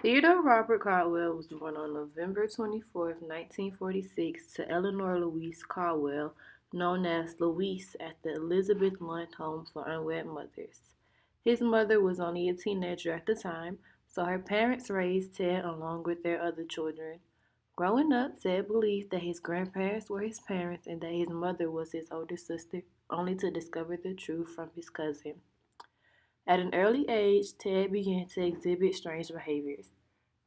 Theodore Robert Caldwell was born on November 24, 1946, to Eleanor Louise Caldwell, known as Louise, at the Elizabeth Lund Home for Unwed Mothers. His mother was only a teenager at the time, so her parents raised Ted along with their other children. Growing up, Ted believed that his grandparents were his parents and that his mother was his older sister, only to discover the truth from his cousin. At an early age, Ted began to exhibit strange behaviors.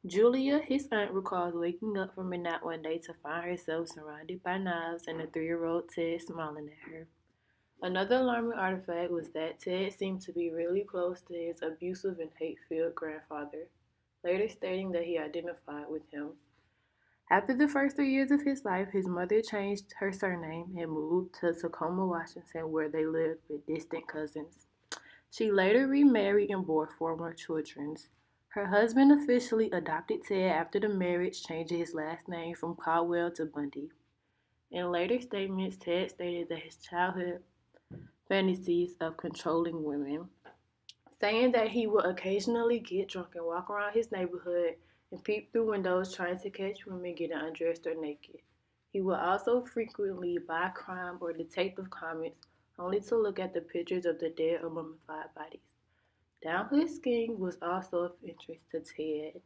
Julia, his aunt, recalls waking up from a nap one day to find herself surrounded by knives and a 3-year-old Ted smiling at her. Another alarming artifact was that Ted seemed to be really close to his abusive and hate-filled grandfather, later stating that he identified with him. After the first 3 years of his life, his mother changed her surname and moved to Tacoma, Washington, where they lived with distant cousins. She later remarried and bore 4 more children. Her husband officially adopted Ted after the marriage, changing his last name from Caldwell to Bundy. In later statements, Ted stated that his childhood fantasies of controlling women, saying that he would occasionally get drunk and walk around his neighborhood and peep through windows trying to catch women getting undressed or naked. He would also frequently buy crime or detective comics only to look at the pictures of the dead or mummified bodies. Downhill skiing was also of interest to Ted.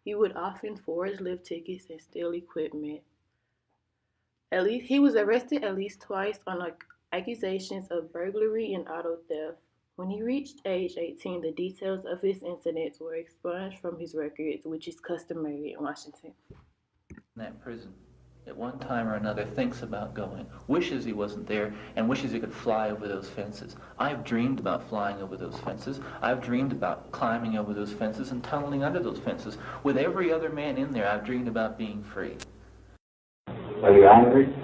He would often forge lift tickets and steal equipment. He was arrested at least twice on accusations of burglary and auto theft. When he reached age 18, the details of his incidents were expunged from his records, which is customary in Washington. That prison at one time or another thinks about going, wishes he wasn't there, and wishes he could fly over those fences. I've dreamed about flying over those fences. I've dreamed about climbing over those fences and tunneling under those fences. With every other man in there, I've dreamed about being free. Are you angry?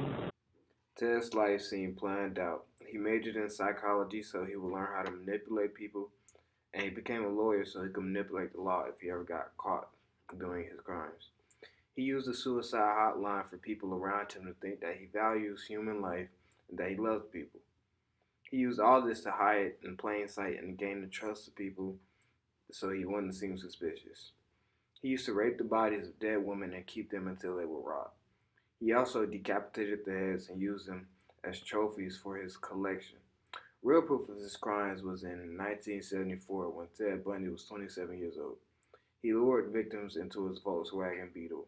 Ted's life seemed planned out. He majored in psychology so he would learn how to manipulate people, and he became a lawyer so he could manipulate the law if he ever got caught doing his crimes. He used the suicide hotline for people around him to think that he values human life and that he loves people. He used all this to hide in plain sight and to gain the trust of people so he wouldn't seem suspicious. He used to rape the bodies of dead women and keep them until they were robbed. He also decapitated the heads and used them as trophies for his collection. Real proof of his crimes was in 1974 when Ted Bundy was 27 years old. He lured victims into his Volkswagen Beetle.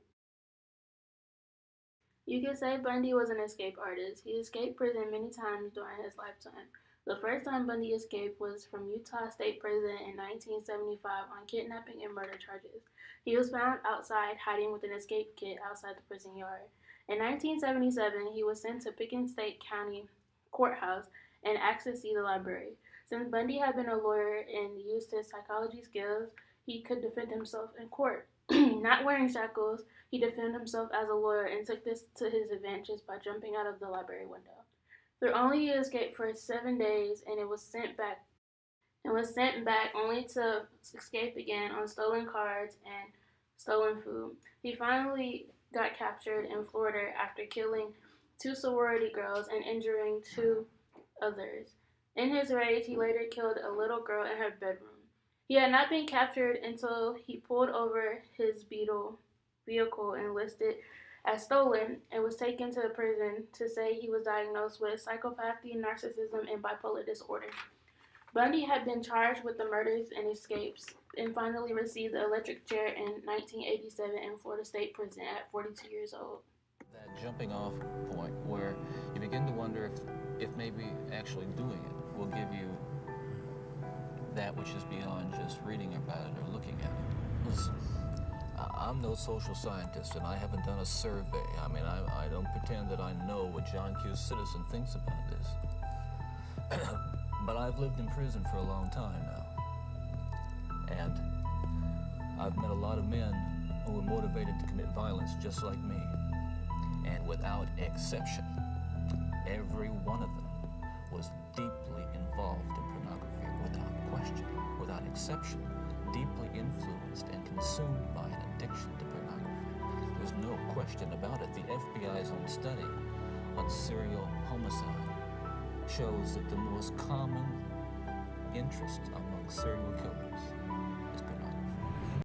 You could say Bundy was an escape artist. He escaped prison many times during his lifetime. The first time Bundy escaped was from Utah State Prison in 1975 on kidnapping and murder charges. He was found outside hiding with an escape kit outside the prison yard. In 1977, he was sent to Pickens State County Courthouse and asked to see the library. Since Bundy had been a lawyer and used his psychology skills, he could defend himself in court. Not wearing shackles, he defended himself as a lawyer and took this to his advantage by jumping out of the library window. Through only he escaped for 7 days and was sent back only to escape again on stolen cards and stolen food. He finally got captured in Florida after killing 2 sorority girls and injuring 2 others. In his rage, he later killed a little girl in her bedroom. He had not been captured until he pulled over his Beetle vehicle and listed as stolen and was taken to prison to say he was diagnosed with psychopathy, narcissism, and bipolar disorder. Bundy had been charged with the murders and escapes and finally received the electric chair in 1987 in Florida State Prison at 42 years old. That jumping off point where you begin to wonder if maybe actually doing it will give you that which is beyond just reading about it or looking at it. Listen, I'm no social scientist and I haven't done a survey. I mean, I don't pretend that I know what John Q. Citizen thinks about this. But I've lived in prison for a long time now. And I've met a lot of men who were motivated to commit violence just like me. And without exception, every one of them was deeply involved in pornography without question, without exception, deeply influenced and consumed by an addiction to pornography. There's no question about it. The FBI's own study on serial homicide shows that the most common interest among serial killers